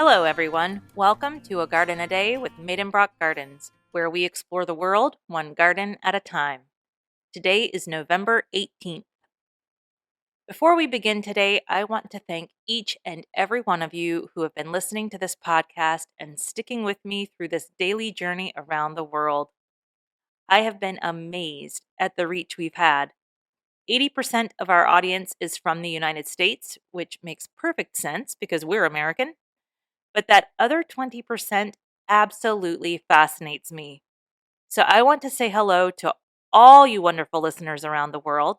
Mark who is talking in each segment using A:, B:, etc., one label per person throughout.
A: Hello, everyone. Welcome to A Garden a Day with Maidenbrock Gardens, where we explore the world one garden at a time. Today is November 18th. Before we begin today, I want to thank each and every one of you who have been listening to this podcast and sticking with me through this daily journey around the world. I have been amazed at the reach we've had. 80% of our audience is from the United States, which makes perfect sense because we're American. But that other 20% absolutely fascinates me. So I want to say hello to all you wonderful listeners around the world.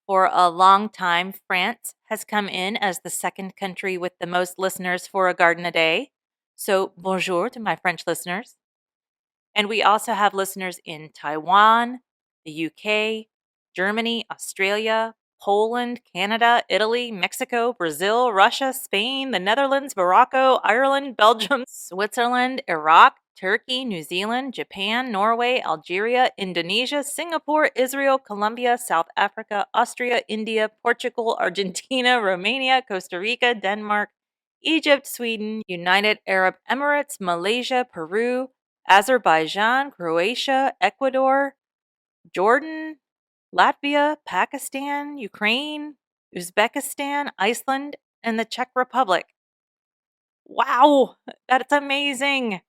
A: For a long time, France has come in as the second country with the most listeners for A Garden a Day. So bonjour to my French listeners. And we also have listeners in Taiwan, the UK, Germany, Australia, Poland, Canada, Italy, Mexico, Brazil, Russia, Spain, the Netherlands, Morocco, Ireland, Belgium, Switzerland, Iraq, Turkey, New Zealand, Japan, Norway, Algeria, Indonesia, Singapore, Israel, Colombia, South Africa, Austria, India, Portugal, Argentina, Romania, Costa Rica, Denmark, Egypt, Sweden, United Arab Emirates, Malaysia, Peru, Azerbaijan, Croatia, Ecuador, Jordan, Latvia, Pakistan, Ukraine, Uzbekistan, Iceland, and the Czech Republic. Wow, that's amazing.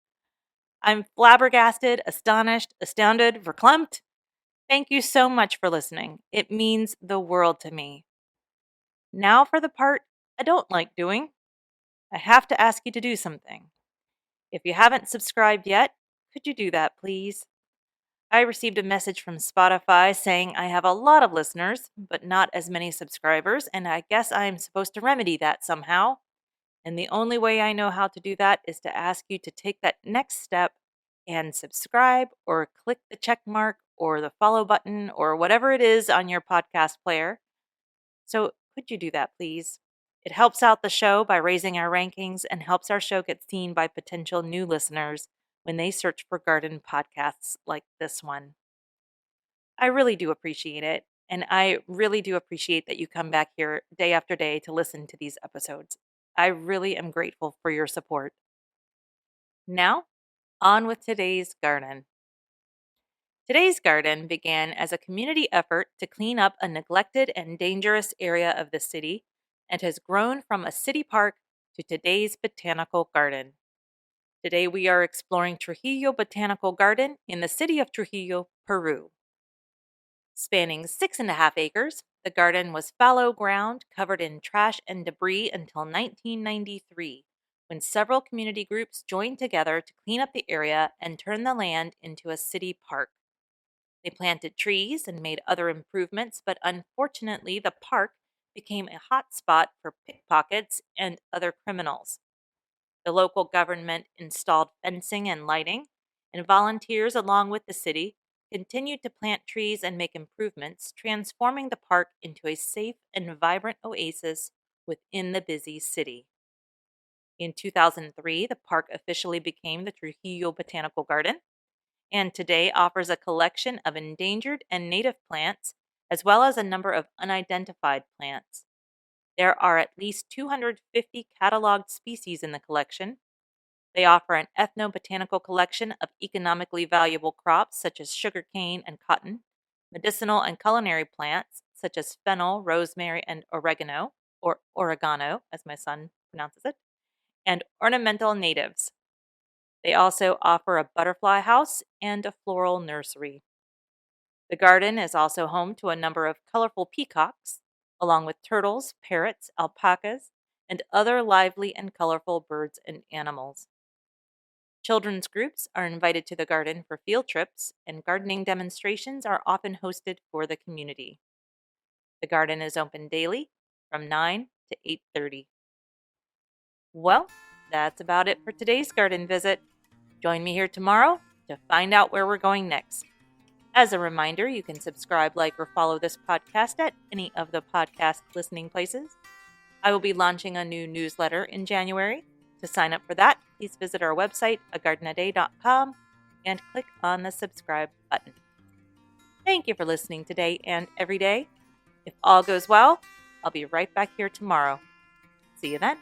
A: I'm flabbergasted, astonished, astounded, verklempt. Thank you so much for listening. It means the world to me. Now for the part I don't like doing. I have to ask you to do something. If you haven't subscribed yet, could you do that, please? I received a message from Spotify saying I have a lot of listeners, but not as many subscribers, and I guess I am supposed to remedy that somehow. And the only way I know how to do that is to ask you to take that next step and subscribe or click the check mark or the follow button or whatever it is on your podcast player. So, could you do that, please? It helps out the show by raising our rankings and helps our show get seen by potential new listeners when they search for garden podcasts like this one. I really do appreciate it. And I really do appreciate that you come back here day after day to listen to these episodes. I really am grateful for your support. Now, on with today's garden. Today's garden began as a community effort to clean up a neglected and dangerous area of the city and has grown from a city park to today's botanical garden. Today we are exploring Trujillo Botanical Garden in the city of Trujillo, Peru. Spanning 6.5 acres, the garden was fallow ground covered in trash and debris until 1993, when several community groups joined together to clean up the area and turn the land into a city park. They planted trees and made other improvements, but unfortunately, the park became a hot spot for pickpockets and other criminals. The local government installed fencing and lighting, and volunteers, along with the city, continued to plant trees and make improvements, transforming the park into a safe and vibrant oasis within the busy city. In 2003, the park officially became the Trujillo Botanical Garden, and today offers a collection of endangered and native plants, as well as a number of unidentified plants. There are at least 250 cataloged species in the collection. They offer an ethnobotanical collection of economically valuable crops such as sugarcane and cotton, medicinal and culinary plants such as fennel, rosemary, and oregano, or oregano, as my son pronounces it, and ornamental natives. They also offer a butterfly house and a floral nursery. The garden is also home to a number of colorful peacocks, along with turtles, parrots, alpacas, and other lively and colorful birds and animals. Children's groups are invited to the garden for field trips, and gardening demonstrations are often hosted for the community. The garden is open daily from 9 to 8:30. Well, that's about it for today's garden visit. Join me here tomorrow to find out where we're going next. As a reminder, you can subscribe, like, or follow this podcast at any of the podcast listening places. I will be launching a new newsletter in January. To sign up for that, please visit our website, agardenaday.com, and click on the subscribe button. Thank you for listening today and every day. If all goes well, I'll be right back here tomorrow. See you then.